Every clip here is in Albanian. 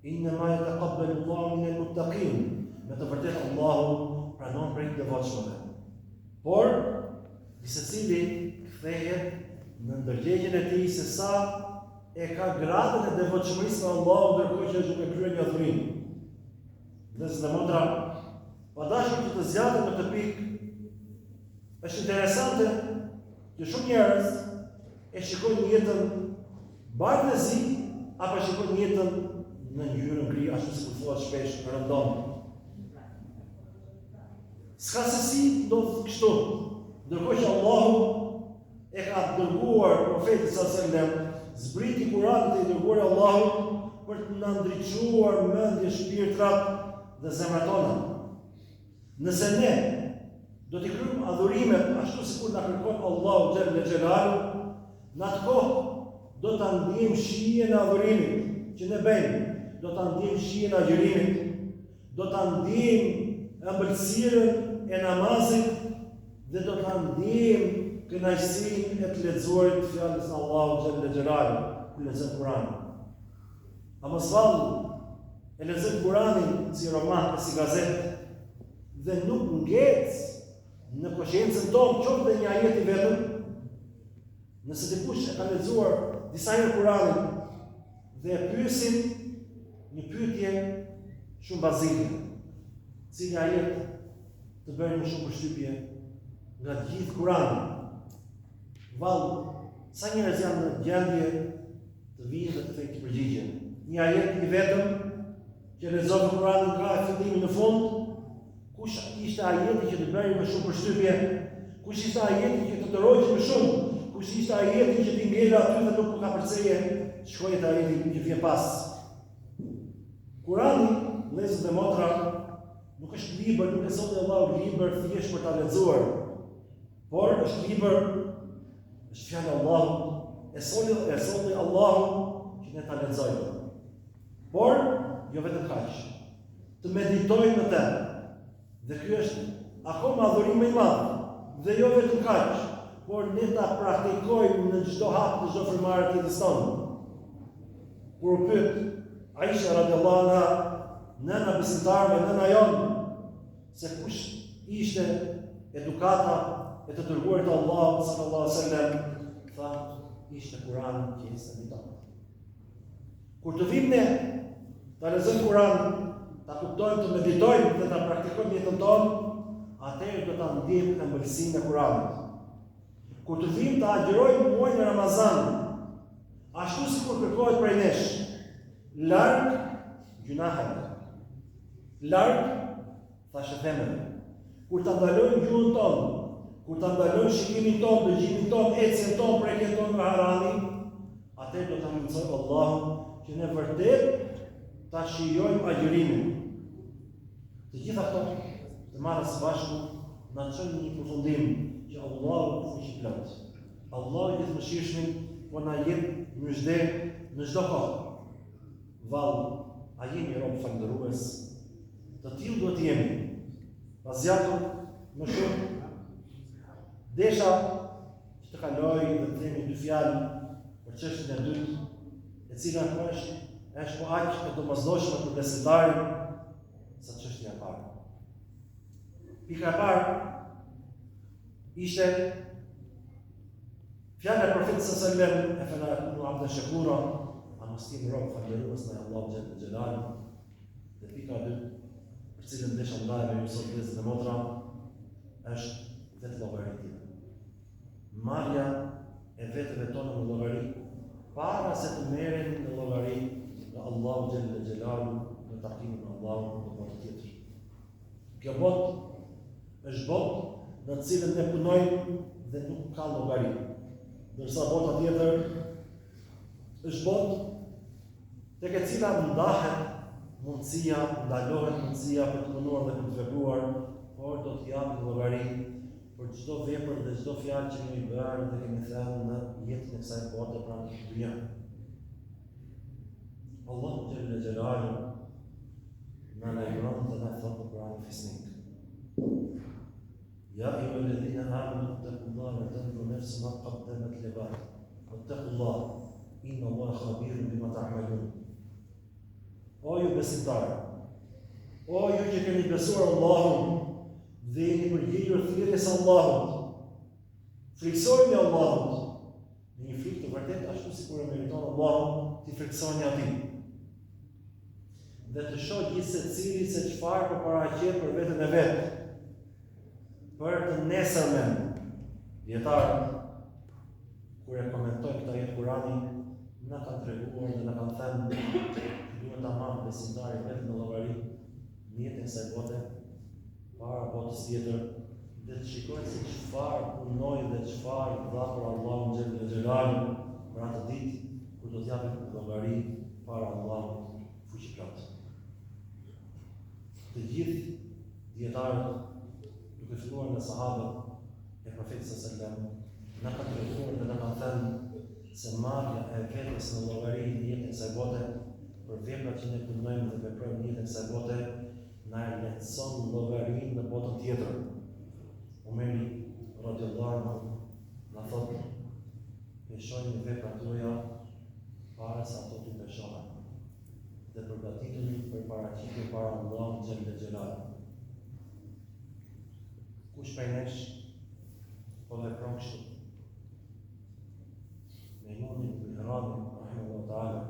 Innama yataqabbalu Allahu minal muttaqin. Me të vërtetë Allahu pranon prej të devotshmëve. Por secili kthehet në ndërgjegjen e tij se sa e ka gradën e devotshmërisë me Allahu ndërkohë që është duke kryer një adhurim. Dhe së motra, pa dashur që të zgjatem në këtë pikë, është interesante që shumë njerëz e shikojnë jetën bardhëzi apo shikojnë jetën në ngjyrën gri, ashtu si thuhet shpesh rëndom. S'ka se si ndodh kështu. Ndërkohë që Allahu e ka dërguar profetin sallallahu alajhi wasallam, zbriti Kur'anin e dërguar Allahu për të na ndriçuar mendje, shpirtrat dhe zemrat tona. Nëse ne do t'i kryejmë adhurimet ashtu sikur na kërkon Allahu xhallal xhelalu, në atë kohë do ta ndjejmë shijen e adhurimit që ne bëjmë, do ta ndjejmë shijen e agjërimit, do ta ndjejmë ëmbëlsirën e namazit dhe do ta ndjejmë kënaqësinë e të lexuarit të fjalës së Allahut xhallal xhelalu, kur lexojmë Kur'anin. A mos vallë e lexojmë Kur'anin si roman, si gazetë dhe nuk ngec në konsciencën tonë qoftë dhe një ajet i vetëm. Nëse dikush e ka lexuar disa herë Kur'anin dhe e pyesin një pyetje shumë bazike, cili ajet të bëjë më shumë përshtypje nga të gjithë Kur'ani. Vallë, sa njerëz janë në gjendje të vinë dhe të thejnë përgjigje. Një ajet i vetëm që lexon Kur'anin nga fillimi në fund, kush ishte ajeti që të bëjë më shumë përshtypje? Kush ishte ajeti që të dërojë më shumë? Kush ishte ajeti që t'i ngele aty dhe nuk ka përceje? Shkojë te ajeti që vjen pas. Kur'ani, vëllezër dhe motra, nuk është libër, nuk e solli Allahu libër thjesht për ta lexuar, por është libër, është fjalë e Allahut, e solli Allahu që ne ta lexojmë. Por jo vetëm kaq, të meditojmë në të. Dhe ky është akoma adhurim më i madh. Dhe jo vetëm kaq, por ne ta praktikojmë në çdo hap të çdo frymare të jetës tonë. Kur u pyet Aisha radhiyallahu anha, nëna besimtare, nëna jonë, se kush ishte edukata e të dërguarit të Allahut sallallahu alaihi wasallam, tha ishte Kur'ani që ishte mbi tokë. Kur të vim ne ta lexojmë Kur'anin, ta kuptojmë, të meditojmë dhe ta praktikojmë jetën tonë, atëherë do ta ndjejmë ëmbëlsinë e Kur'anit. Kur të vim ta agjërojmë muajin e Ramazanit, ashtu sikur kërkohet prej nesh, larg gjunahet, larg thashëthemeve. Kur ta ndalojmë gjuhën tonë, kur ta ndalojmë shikimin tonë, dëgjimin tonë, ecjen tonë, prekjen tonë nga harami, atëherë do ta mundsojmë Allahun që ne vërtet ta shijojmë agjërimin. Të gjitha këto të marrë së bashku na çojnë në një përfundim që Allahu është i plot. Allahu i gjithëmëshirshëm po na jep mysde në çdo kohë. Vallë, a jemi rob falëndërues? Të tillë duhet të jemi. Pa zgjatur më shumë, desha që të kaloj dhe të themi dy fjalë për çështjen e dytë, e cila është po aq e domosdoshme për besimtarin sa çështja e parë. Pika e parë ishte fjala e profetit sallallahu alaihi wasallam, e fala abdan shakura, a mos jemi rob falëndërues ndaj Allahut xhallal xhelalu. Dhe pika e dytë, për cilën desha ndajme ju sot vëllezër dhe motra, është vetë llogaritja. Marrja e vetëve tona në llogari, para se të merremi në llogari në Allahu xhallal xhelalu, në takimin me Allahun në botë tjetër. Kjo botë është botë në të cilën ne punojmë dhe nuk ka llogari. Ndërsa bota tjetër është botë tek e cila ndahet mundësia, ndalohet mundësia për të punuar dhe për të vepruar, por do të japë llogari për çdo vepër dhe çdo fjalë që kemi bërë dhe kemi thënë në jetën e kësaj bote pranë këtij dynja. Allahu xhallal xhelalu na lajmëron dhe na thot në Kur'anin Fisnik. Ya ayyuhalladhina amanu ittaqullaha wa tanzur nafsun ma qaddamat lighad. Wattaqullaha inna Allaha khabirun bima ta'malun. O O ju besimtarë, o ju që keni besuar Allahun dhe jeni përgjigjur thirrjes së Allahut, friksojeni Allahut në një frikë të vërtetë ashtu sikur e meriton Allahu ti friksoni atij. Dhe të shoh gjithë secili se çfarë përparaqet për veten e vet. Për të nesërmen, dietarët kur e komentojnë këtë ajet Kurani, na kanë treguar dhe na kanë thënë që duhet ta marrë besimtari vetë në llogari në jetën e saj bote para botës tjetër, dhe të shikojnë se çfarë punoi dhe çfarë dha për Allahun xhelal xhelal për atë ditë kur do të japin llogari para Allahut fuqiplot. Të gjithë dietarët, duke filluar nga sahabët e Profetit sallallahu alajhi wasallam, na kanë treguar dhe na kanë thënë se marrja e vetes në llogari në jetën e saj bote për veprat që ne punojmë dhe veprojmë në jetën e saj bote na lehtëson llogarinë në botën tjetër. Omeri radhiyallahu anhu na thotë: "Peshojini veprat tuaja para se ato të peshohen dhe përgatituni për paraqitje para Allahut xhelal xhelal." Kush prej nesh po vepron kështu? Mejmuni ibn Hirani rahimahullahu taala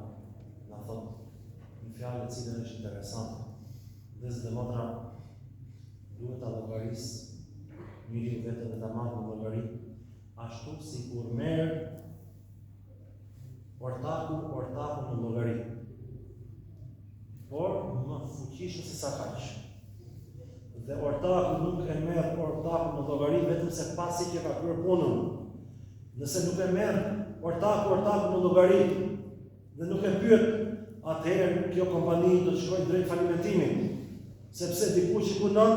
na thotë një fjalë e cila është interesante. Dhe zë dhe motra duhet ta llogarisë njeriu vetëm dhe ta marrë në llogari ashtu si kur merr ortaku në llogari, por më fuqishëm se sa kaq. Dhe ortaku nuk e merr ortaku në llogari vetëm se pasi që ka kryer punën. Nëse nuk e merr ortaku në llogari dhe nuk e pyet, atëherë kjo kompani do të shkojë drejt falimentimit, sepse dikush i punon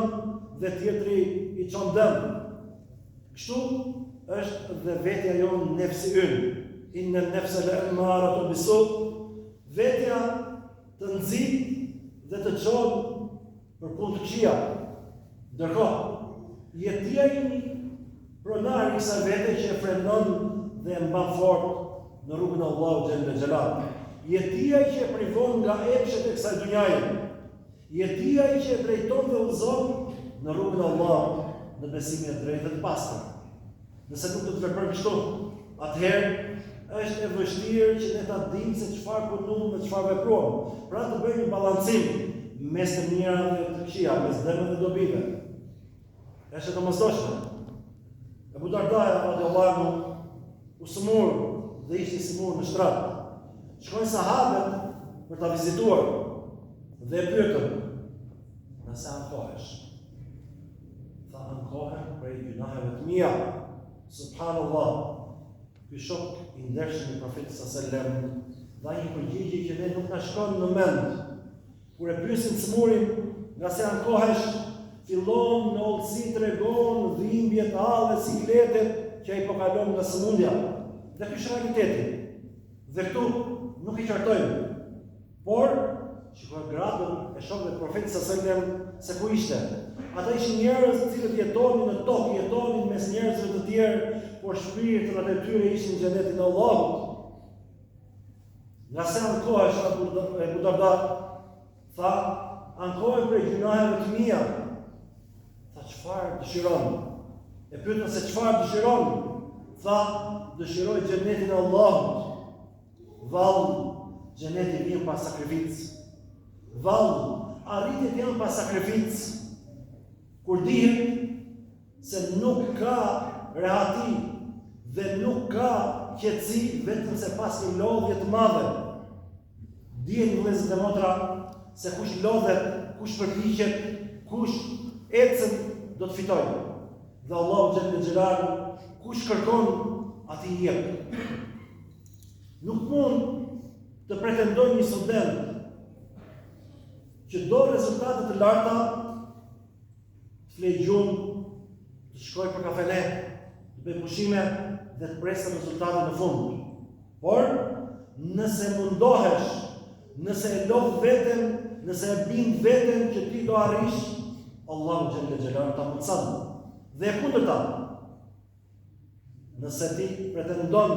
dhe tjetri i çon dëm. Kështu është dhe vetja jonë nefsi ynë. Inna nefse la'ammaratun bisu', vetja të nxit dhe të çon për punë të këqija. Ndërkohë, jetia imi pronari i kësaj vete që e frenon dhe e mban fort në rrugën e Allahut xhelal xhelal. Jetia që e privon nga epshet e kësaj dhunjaje. Jetia që e drejton dhe udhëzon në rrugën e Allahut në besimin e drejtë dhe të pastër. Nëse nuk do të veprojmë kështu, atëherë është e vështirë që ne ta dimë se çfarë punojmë dhe çfarë veprojmë. Pra të bëjmë një balancim mes të mira dhe të këqija, mes dëmeve dhe dobive. Është e domosdoshme. Abu Darda radhiyallahu anhu u smur dhe ishte i smur në shtrat. Shkojnë sahabët për ta vizituar dhe e pyetën: "Nëse ankohesh?" Tha: "Ankohem prej gjunaheve të mia." Subhanallah. Ky shok i ndershëm i Profetit sallallahu alajhi wasallam dha një përgjigje që ne nuk na shkon në mend. Kur e pyesin smurin, nga se ankohesh, fillon në ollësi tregon dhimbje të allë, sikletet që ai po kalon nga sëmundja. Dhe ky është realiteti. Dhe këtu nuk i qartojmë. Por shikoj gradën e shokëve të Profetit sallallahu alajhi wasallam se ku ishte. Ata ishin njerëz të cilët jetonin në tokë, jetonin mes njerëzve të tjerë, por shpirtrat e tyre ishin në xhenetin e Allahut. Nga se ankohesh, Abu Darda tha: "Ankohem prej gjunaheve të mia." Tha: "Çfarë dëshiron?" E pyetën se çfarë dëshiron? Tha: "Dëshiroj xhenetin e Allahut." Vallë, xheneti vjen pas sakrificës. Vallë, arritjet janë pas sakrificës. Kur dihet se nuk ka rehati dhe nuk ka qetësi vetëm se pas një lodhje të madhe. Dijeni vëllezër dhe motra se kush lodhet, kush përpiqet, kush ecën do të fitojë. Dhe Allahu xhelal xhelal kush kërkon, atij jep. Nuk mund të pretendojë një student që do rezultate të larta, të flejë gjumë, të shkojë për kafene, të bëjë pushime dhe të presë rezultate në fund. Por, nëse mundohesh, nëse e lodh veten, nëse e bind veten që ti do arrish, Allahu xhelal xhelal ta mundson. Dhe e kundërta, nëse ti pretendon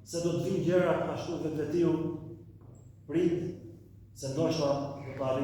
se do të vinë gjërat ashtu vetvetiu, prit se ndoshta do të arrijë